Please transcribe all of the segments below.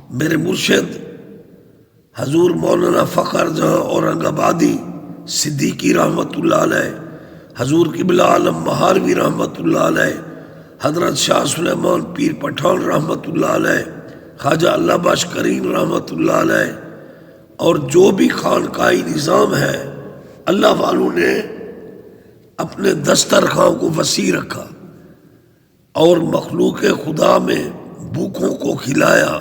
میرے مرشد حضور مولانا فخر جہاں اورنگ آبادی صدیقی رحمۃ اللہ علیہ، حضور قبلہ عالم مہاروی رحمۃ اللہ علیہ، حضرت شاہ سلیمان پیر پٹھان رحمۃ اللہ علیہ، خواجہ اللہ بخش کریم رحمۃ اللہ علیہ، اور جو بھی خانقاہی نظام ہے، اللہ والوں نے اپنے دسترخواں کو وسیع رکھا اور مخلوق خدا میں بھوکوں کو کھلایا،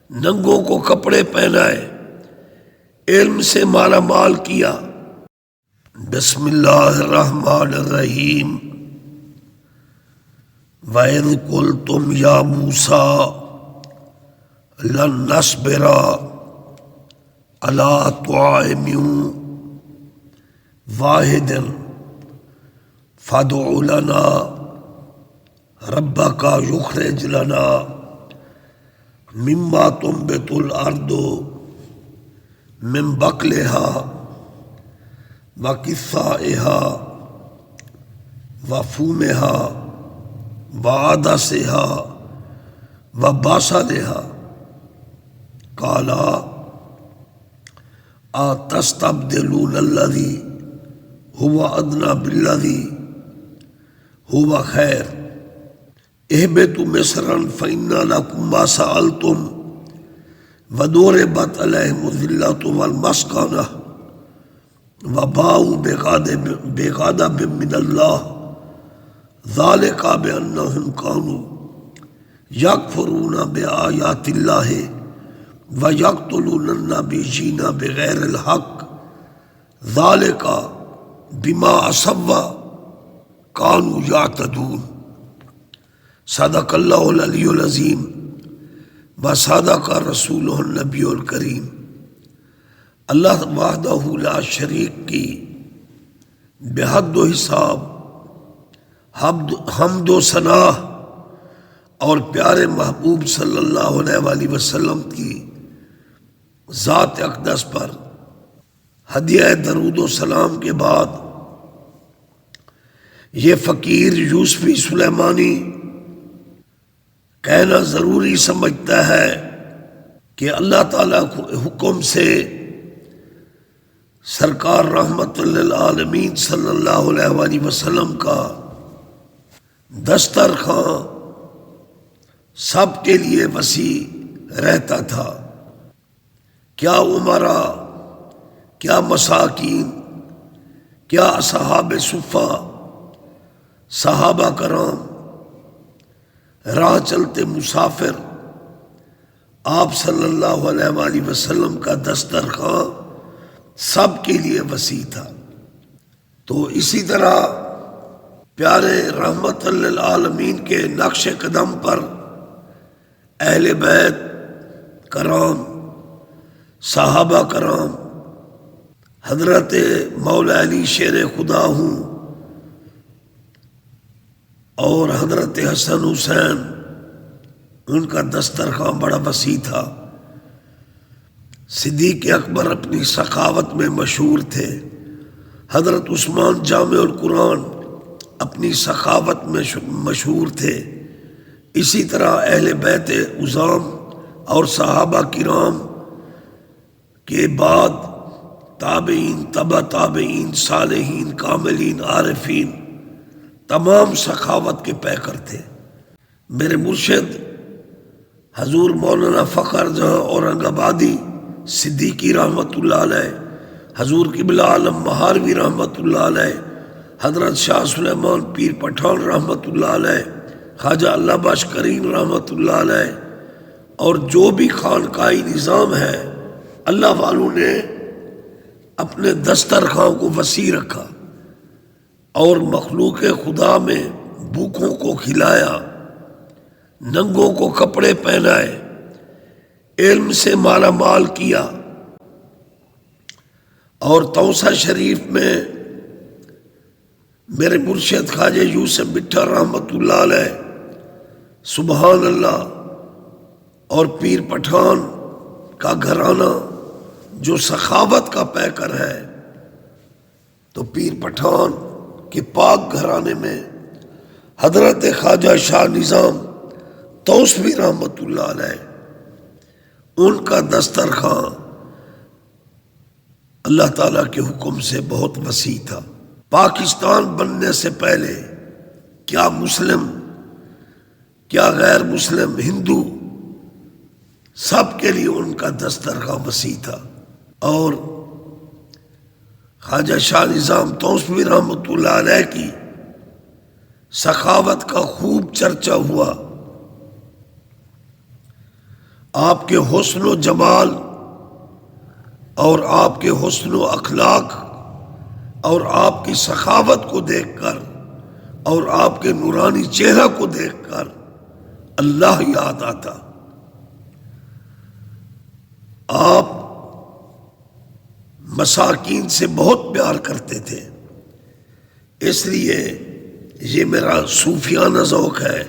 ننگوں کو کپڑے پہنائے، علم سے مالا مال کیا۔ بسم اللہ الرحمن الرحیم۔ وَإِذْ قُلْتُمْ يَا مُوسَىٰ لَن نَّصْبِرَ عَلَىٰ طَعَامٍ وَاحِدٍ فَادْعُ لَنَا رَبَّكَ يُخْرِجْ لَنَا مما تنبت الارض من بقلها وقثائها وفومها وعدسها وبصلها قال أتستبدلون الذي هو أدنى بالذي هو خير اهبطوا مصرا فإن لكم ما سألتم وضربت عليهم الذلة والمسكنة وباءوا بغضب من الله ذلك بأنهم كانوا يكفرون بآيات الله ويقتلون النبيين بغير الحق ذلك بما عصوا كانوا يعتدون۔ صدق اللہ العلی العظیم و صدق رسولہ النبی الکریم۔ اللہ وحدہ لا شریک کی بے حد و حساب حمد و ثناء اور پیارے محبوب صلی اللہ علیہ وآلہ وسلم کی ذات اقدس پر ہدیہ درود و سلام کے بعد یہ فقیر یوسفی سلیمانی کہنا ضروری سمجھتا ہے کہ اللہ تعالیٰ کو حکم سے سرکار رحمت للعالمین صلی اللہ علیہ وآلہ وسلم کا دسترخواں سب کے لیے وسیع رہتا تھا۔ کیا عمرا، کیا مساکین، کیا اصحاب صفہ، صحابہ کرام، راہ چلتے مسافر، آپ صلی اللہ علیہ وآلہ وسلم کا دسترخواں سب کے لیے وسیع تھا۔ تو اسی طرح پیارے رحمت للعالمین کے نقش قدم پر اہل بیت کرام، صحابہ کرام، حضرت مولا علی شیر خدا ہوں اور حضرت حسن حسین، ان کا دسترخواں بڑا وسیع تھا۔ صدیق اکبر اپنی سخاوت میں مشہور تھے، حضرت عثمان جامع القرآن اپنی سخاوت میں مشہور تھے، اسی طرح اہل بیت عظام اور صحابہ کرام کے بعد تابعین، تبع تابعین، صالحین، کاملین، عارفین تمام سخاوت کے پیکر تھے۔ میرے مرشد حضور مولانا فخر جہاں اورنگ آبادی صدیقی رحمۃ اللہ علیہ، حضور قبلہ عالم مہاروی رحمۃ اللہ علیہ، حضرت شاہ سلیمان پیر پٹھان رحمۃ اللہ علیہ، خواجہ اللہ بخش کریم رحمۃ اللہ علیہ، اور جو بھی خانقاہی نظام ہے، اللہ والوں نے اپنے دسترخواں کو وسیع رکھا اور مخلوق خدا میں بھوکوں کو کھلایا، ننگوں کو کپڑے پہنائے، علم سے مالا مال کیا۔ اور توسہ شریف میں میرے مرشد خواجہ یوسف مٹھا رحمۃ اللہ علیہ، سبحان اللہ، اور پیر پٹھان کا گھرانہ جو سخاوت کا پیکر ہے، تو پیر پٹھان کے پاک گھرانے میں حضرت خواجہ شاہ نظام توسوی رحمۃ اللہ علیہ ان کا دسترخوان اللہ تعالیٰ کے حکم سے بہت وسیع تھا۔ پاکستان بننے سے پہلے کیا مسلم کیا غیر مسلم، ہندو، سب کے لیے ان کا دسترخوان وسیع تھا۔ اور خواجہ شاہ نظام توسوی رحمۃ اللہ علیہ کی سخاوت کا خوب چرچا ہوا۔ آپ کے حسن و جمال اور آپ کے حسن و اخلاق اور آپ کی سخاوت کو دیکھ کر اور آپ کے نورانی چہرہ کو دیکھ کر اللہ یاد آتا۔ آپ مساکین سے بہت پیار کرتے تھے، اس لیے یہ میرا صوفیانہ ذوق ہے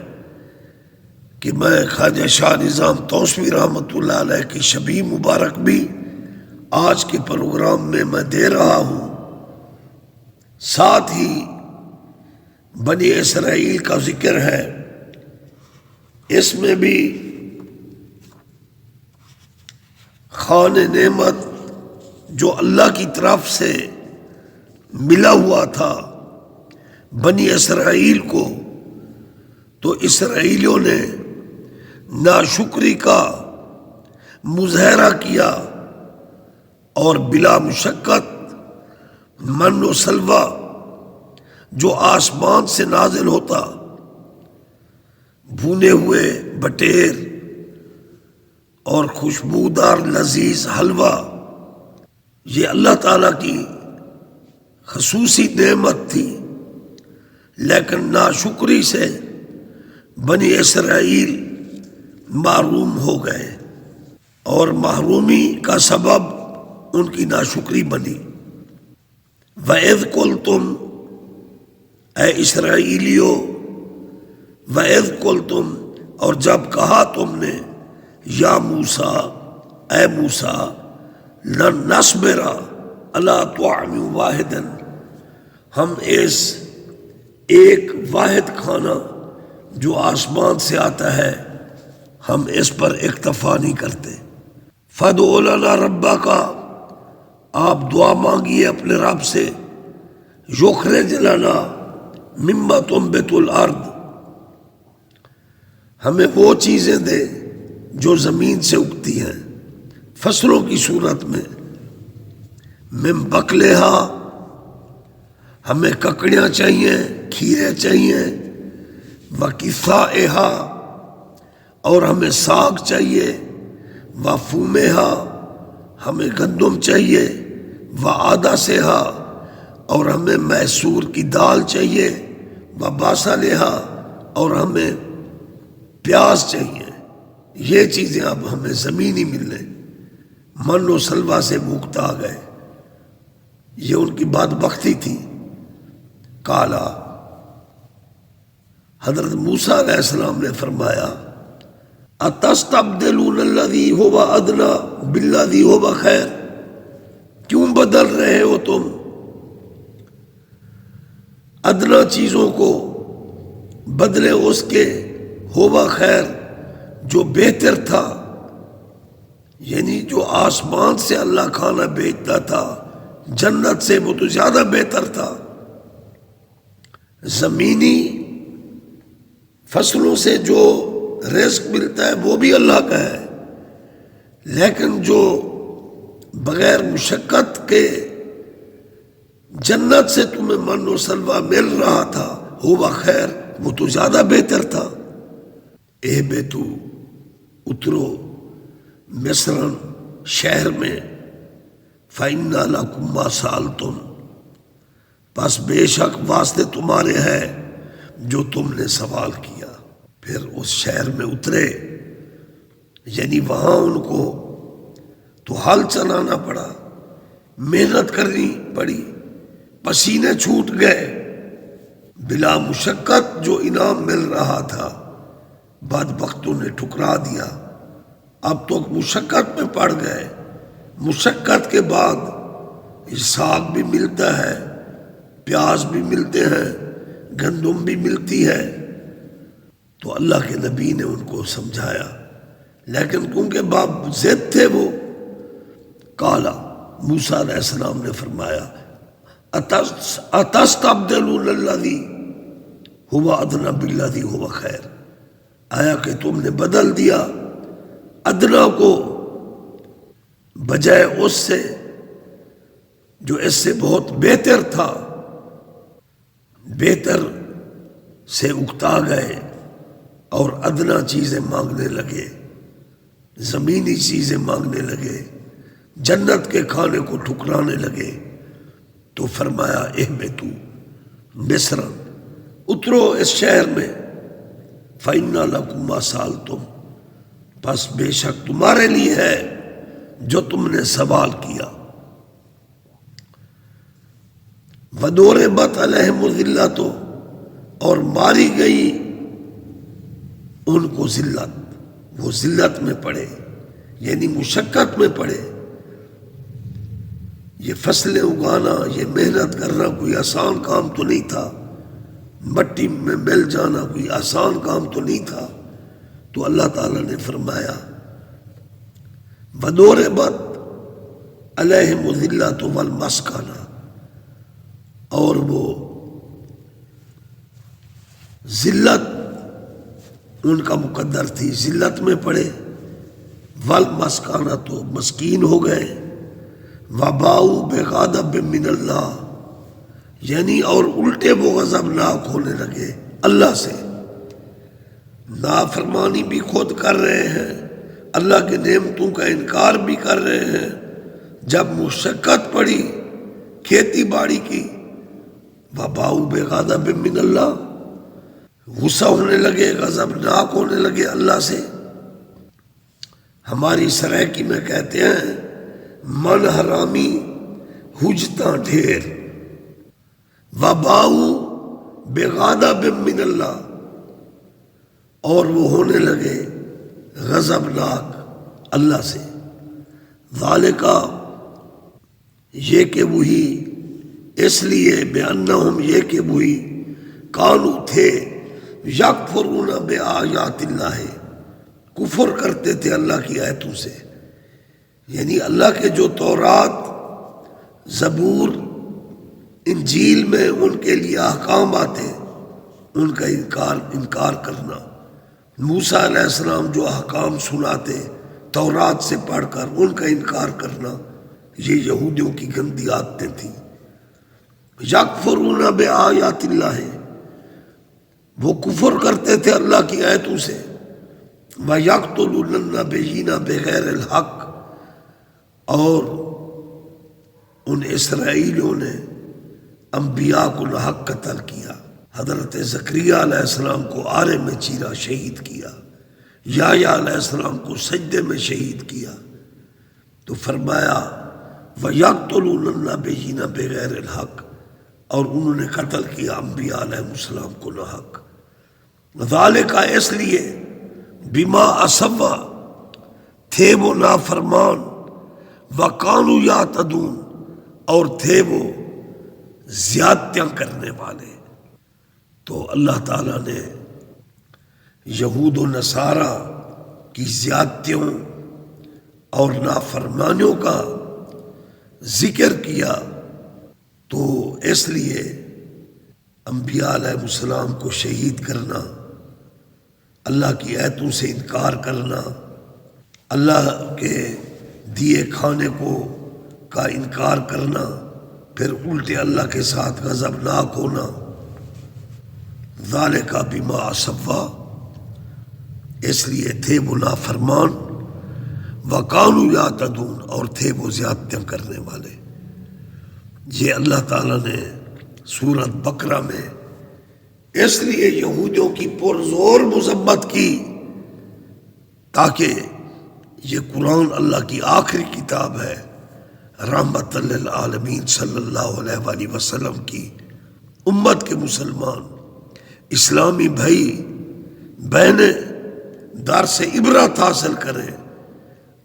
کہ میں خواجہ شاہ نظام توسوی رحمۃ اللہ علیہ کی شبیہ مبارک بھی آج کے پروگرام میں دے رہا ہوں۔ ساتھ ہی بنی اسرائیل کا ذکر ہے، اس میں بھی خوان نعمت جو اللہ کی طرف سے ملا ہوا تھا بنی اسرائیل کو، تو اسرائیلیوں نے ناشکری کا مظاہرہ کیا اور بلا مشقت من و سلوہ جو آسمان سے نازل ہوتا، بھونے ہوئے بٹیر اور خوشبودار لذیذ حلوہ، یہ اللہ تعالیٰ کی خصوصی نعمت تھی، لیکن ناشکری سے بنی اسرائیل محروم ہو گئے اور محرومی کا سبب ان کی ناشکری بنی۔ وَإِذْ قُلْتُمْ، اے اسرائیلیو، وَإِذْ قُلْتُمْ، اور جب کہا تم نے، یا موسیٰ، اے موسیٰ، لن نصبر علی طعام واحد، ہم اس ایک واحد کھانا جو آسمان سے آتا ہے ہم اس پر اکتفا نہیں کرتے۔ فادع لنا ربک، آپ دعا مانگیے اپنے رب سے، یخرج لنا مما تنبت الارض، ہمیں وہ چیزیں دے جو زمین سے اگتی ہیں فصلوں کی صورت میں، من بقلہا، ہمیں ککڑیاں چاہیے، کھیرے چاہیے، وکثائہا، اور ہمیں ساگ چاہیے، وفومہا، ہمیں گندم چاہیے، وعدسہا، اور ہمیں میسور کی دال چاہیے، وبصلہا، اور ہمیں پیاز چاہیے۔ یہ چیزیں اب ہمیں زمینی ملنے، من و سلوہ سے بھوکتا آ گئے، یہ ان کی بدبختی تھی۔ کالا، حضرت موسیٰ علیہ السلام نے فرمایا، اتستبدلون الذی هو ادنی بالذی هو خیر، کیوں بدل رہے ہو تم ادنا چیزوں کو بدلے اس کے ہوا خیر جو بہتر تھا، یعنی جو آسمان سے اللہ کھانا بھیجتا تھا جنت سے، وہ تو زیادہ بہتر تھا۔ زمینی فصلوں سے جو رزق ملتا ہے وہ بھی اللہ کا ہے، لیکن جو بغیر مشقت کے جنت سے تمہیں من و سلوہ مل رہا تھا، ہوا خیر، وہ تو زیادہ بہتر تھا۔ اے بیتو، اترو مصر شہر میں، فَإِنَّ لَكُمْ مَا سَأَلْتُمْ، بس بے شک واسطے تمہارے ہے جو تم نے سوال کیا۔ پھر اس شہر میں اترے، یعنی وہاں ان کو تو ہل چلانا پڑا، محنت کرنی پڑی، پسینے چھوٹ گئے، بلا مشقت جو انعام مل رہا تھا بدبختوں نے ٹھکرا دیا۔ اب تو مشقت میں پڑ گئے، مشقت کے بعد ساگ بھی ملتا ہے، پیاز بھی ملتے ہیں، گندم بھی ملتی ہے، تو اللہ کے نبی نے ان کو سمجھایا، لیکن کیونکہ باپ ضد تھے وہ، کالا موسیٰ علیہ السلام نے فرمایا اتستبدلون الذی هو ادنی بالذی هو خیر، آیا کہ تم نے بدل دیا ادنا کو بجائے اس سے جو اس سے بہت بہتر تھا، بہتر سے اکتا گئے اور ادنا چیزیں مانگنے لگے، زمینی چیزیں مانگنے لگے، جنت کے کھانے کو ٹھکرانے لگے۔ تو فرمایا اہبطوا مصر، اترو اس شہر میں، فإن لکم ما سألتم، پس بے شک تمہارے لیے ہے جو تم نے سوال کیا۔ وضربت علیہم الذلۃ، اور ماری گئی ان کو ذلت، وہ ذلت میں پڑے یعنی مشقت میں پڑے۔ یہ فصلیں اگانا، یہ محنت کرنا کوئی آسان کام تو نہیں تھا، مٹی میں مل جانا کوئی آسان کام تو نہیں تھا۔ تو اللہ تعالیٰ نے فرمایا وضربت علیہم الذلۃ والمسکنہ، اور وہ ذلت ان کا مقدر تھی، ذلت میں پڑے، والمسکنہ تو مسکین ہو گئے، وباؤ بغضب من اللہ، یعنی اور الٹے وہ غضبناک ہونے لگے اللہ سے، نافرمانی بھی خود کر رہے ہیں، اللہ کے نعمتوں کا انکار بھی کر رہے ہیں۔ جب مشقت پڑی کھیتی باڑی کی، وباؤ بغضب من اللہ، غصہ ہونے لگے، غضبناک ہونے لگے اللہ سے۔ ہماری سرائکی میں کہتے ہیں من حرامی حجتاں ڈھیر، وباؤ بغضب من اللہ، اور وہ ہونے لگے غضبناک اللہ سے۔ ذالک، یہ کہ وہی، اس لیے بأنہم، یہ کہ وہی، کانو تھے، یکفرون بآیات اللہ، کفر کرتے تھے اللہ کی آیتوں سے، یعنی اللہ کے جو تورات، زبور، انجیل میں ان کے لیے احکام آتے ان کا انکار کرنا۔ موسیٰ علیہ السلام جو احکام سناتے تورات سے پڑھ کر، ان کا انکار کرنا، یہ یہودیوں کی گندی عادتیں تھیں۔ یکفرون بآیات اللہ، وہ کفر کرتے تھے اللہ کی آیتوں سے۔ وَيَقْتُلُونَ النَّبِيِّينَ بِغَيْرِ الْحَقِّ، اور ان اسرائیلیوں نے انبیاء کو ناحق قتل کیا۔ حضرت زکریہ علیہ السلام کو آرے میں چیرا، شہید کیا، یحییٰ علیہ السلام کو سجدے میں شہید کیا۔ تو فرمایا وَيَقْتُلُونَ النَّبِيِّينَ بِغَيْرِ الْحَقِّ، اور انہوں نے قتل کیا انبیاء علیہ السلام کو ناحق۔ ذالک، اس لیے، بما عصوا، تھے وہ نافرمان، وکانوا یعتدون، اور تھے وہ زیادتیاں کرنے والے۔ تو اللہ تعالیٰ نے یہود و نصارہ کی زیادتیوں اور نافرمانیوں کا ذکر کیا، تو اس لیے انبیاء علیہ السلام کو شہید کرنا، اللہ کی آیتوں سے انکار کرنا، اللہ کے دیے کھانے کو کا انکار کرنا، پھر الٹے اللہ کے ساتھ غضبناک ہونا۔ ذالک بما عصوا، اس لیے تھے وہ نافرمان، وکانوا یعتدون، اور تھے وہ زیادتیاں کرنے والے۔ یہ اللہ تعالیٰ نے سورۃ بقرہ میں اس لیے یہودیوں کی پرزور مذمت کی تاکہ یہ قرآن اللہ کی آخری کتاب ہے، رحمت للعالمین صلی اللہ علیہ وآلہ وسلم کی امت کے مسلمان اسلامی بھائی بہنیں دار سے عبرت حاصل کریں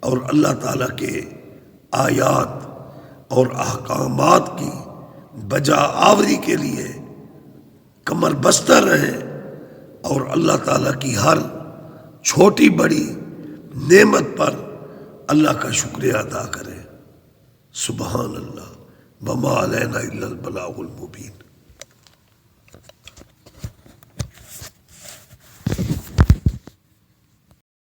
اور اللہ تعالیٰ کے آیات اور احکامات کی بجا آوری کے لیے کمر بستہ رہیں، اور اللہ تعالیٰ کی ہر چھوٹی بڑی نعمت پر اللہ کا شکریہ ادا کریں۔ سبحان اللہ، وما علینا الا البلاغ المبین۔